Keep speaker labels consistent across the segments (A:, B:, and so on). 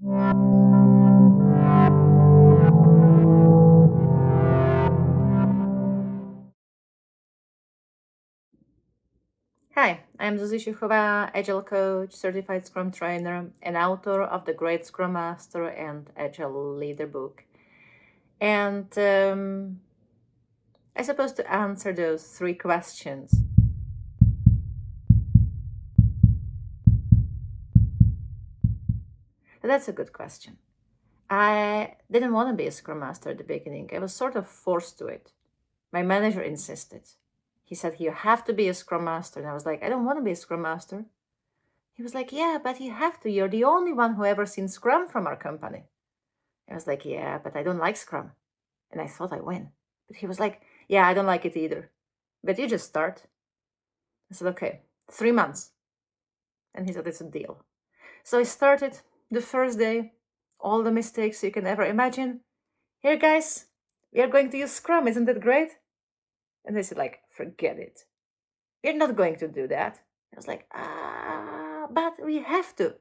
A: Hi, I'm Zuzi, Sochova, Agile Coach, Certified Scrum Trainer, and author of the Great Scrum Master and Agile Leader book. And I'm supposed to answer those 3 questions. That's a good question. I didn't want to be a Scrum Master at the beginning. I was sort of forced to it. My manager insisted. He said, you have to be a Scrum Master. And I was like, I don't want to be a Scrum Master. He was like, yeah, but you have to. You're the only one who ever seen Scrum from our company. I was like, yeah, but I don't like Scrum. And I thought I win. But he was like, yeah, I don't like it either. But you just start. I said, okay, 3 months. And he said, it's a deal. So I started the first day, all the mistakes you can ever imagine. Here, guys, we are going to use Scrum. Isn't that great? And they said, like, forget it. We're not going to do that. I was like, but we have to.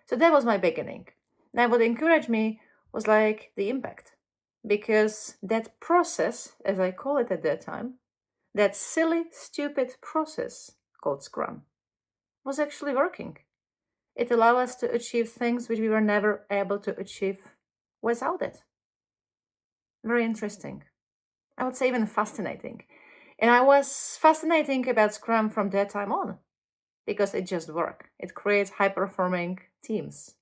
A: So that was my beginning. Now, what encouraged me was like the impact. Because that process, as I call it at that time, that silly, stupid process called Scrum, was actually working. It allowed us to achieve things which we were never able to achieve without it. Very interesting. I would say even fascinating. And I was fascinating about Scrum from that time on, because it just worked. It creates high-performing teams.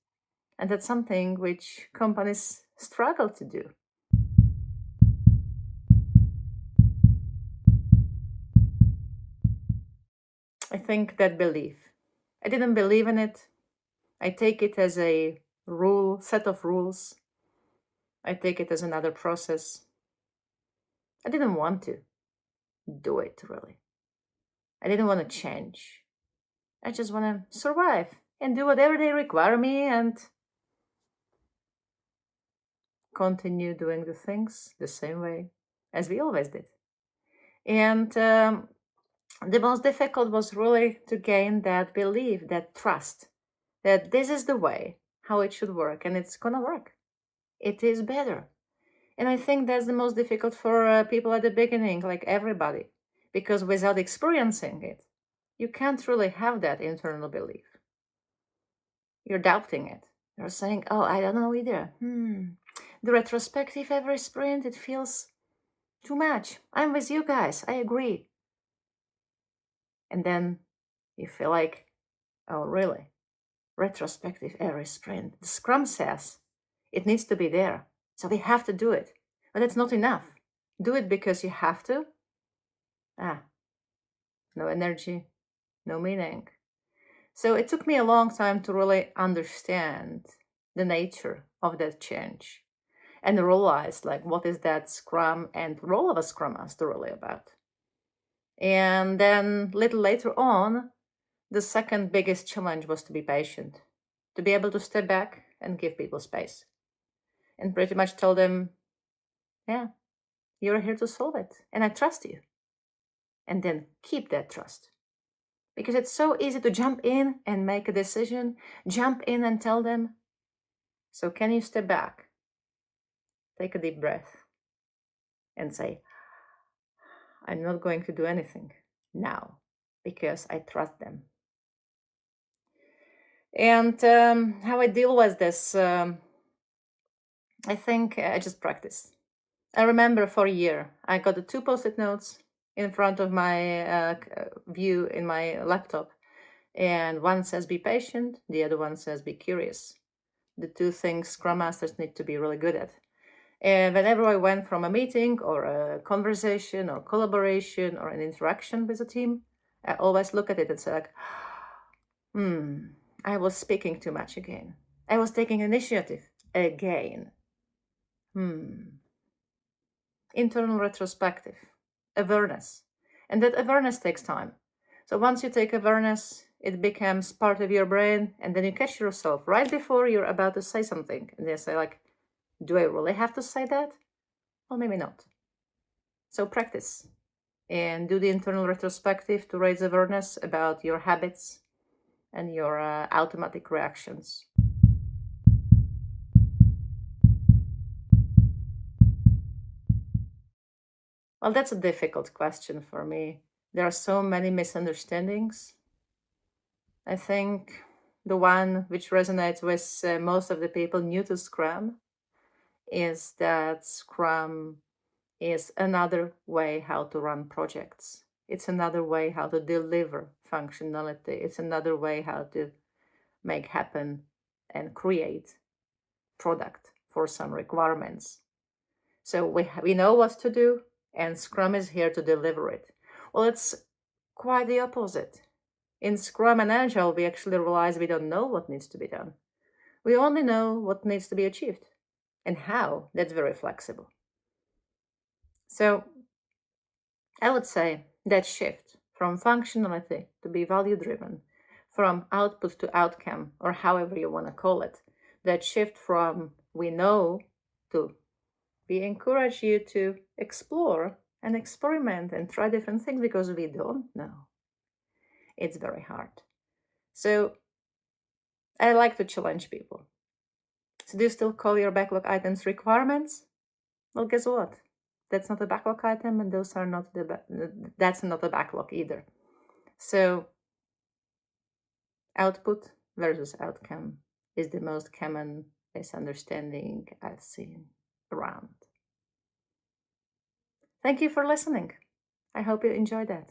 A: And that's something which companies struggle to do. I think that belief. I didn't believe in it. I take it as a rule, set of rules. I take it as another process. I didn't want to do it, really. I didn't want to change. I just want to survive and do whatever they require me and continue doing the things the same way as we always did. And the most difficult was really to gain that belief, that trust, that this is the way, how it should work, and it's gonna work. It is better. And I think that's the most difficult for people at the beginning, like everybody, because without experiencing it, you can't really have that internal belief. You're doubting it. You're saying, oh, I don't know either. The retrospective every sprint, it feels too much. I'm with you guys. I agree. And then you feel like, oh, really? Retrospective every sprint. The Scrum says it needs to be there. So we have to do it. But that's not enough. Do it because you have to. No energy, no meaning. So it took me a long time to really understand the nature of that change and realize like what is that Scrum and role of a Scrum Master really about. And then little later on, the second biggest challenge was to be patient, to be able to step back and give people space and pretty much tell them, yeah, you're here to solve it and I trust you. And then keep that trust. Because it's so easy to jump in and make a decision, jump in and tell them. So can you step back, take a deep breath and say, I'm not going to do anything now because I trust them. And how I deal with this, I think I just practice. I remember for a year, I got the 2 post-it notes in front of my view in my laptop. And one says be patient, the other one says be curious. The 2 things Scrum Masters need to be really good at. And whenever I went from a meeting or a conversation or collaboration or an interaction with a team, I always look at it and say like, I was speaking too much again. I was taking initiative again. Internal retrospective, awareness. And that awareness takes time. So once you take awareness, it becomes part of your brain, and then you catch yourself right before you're about to say something. And you say like, do I really have to say that? Well, maybe not. So practice and do the internal retrospective to raise awareness about your habits and your automatic reactions. Well, that's a difficult question for me. There are so many misunderstandings. I think the one which resonates with most of the people new to Scrum is that Scrum is another way how to run projects. It's another way how to deliver functionality. It's another way how to make happen and create product for some requirements. So we know what to do, and Scrum is here to deliver it. Well, it's quite the opposite. In Scrum and Agile, we actually realize we don't know what needs to be done. We only know what needs to be achieved and how. That's very flexible. So I would say that shift from functionality to be value driven, from output to outcome, or however you want to call it, that shift from we know to we encourage you to explore and experiment and try different things because we don't know. It's very hard. So I like to challenge people. So do you still call your backlog items requirements? Well, guess what? That's not a backlog item, and those are not that's not a backlog either. So output versus outcome is the most common misunderstanding I've seen around. Thank you for listening. I hope you enjoyed that.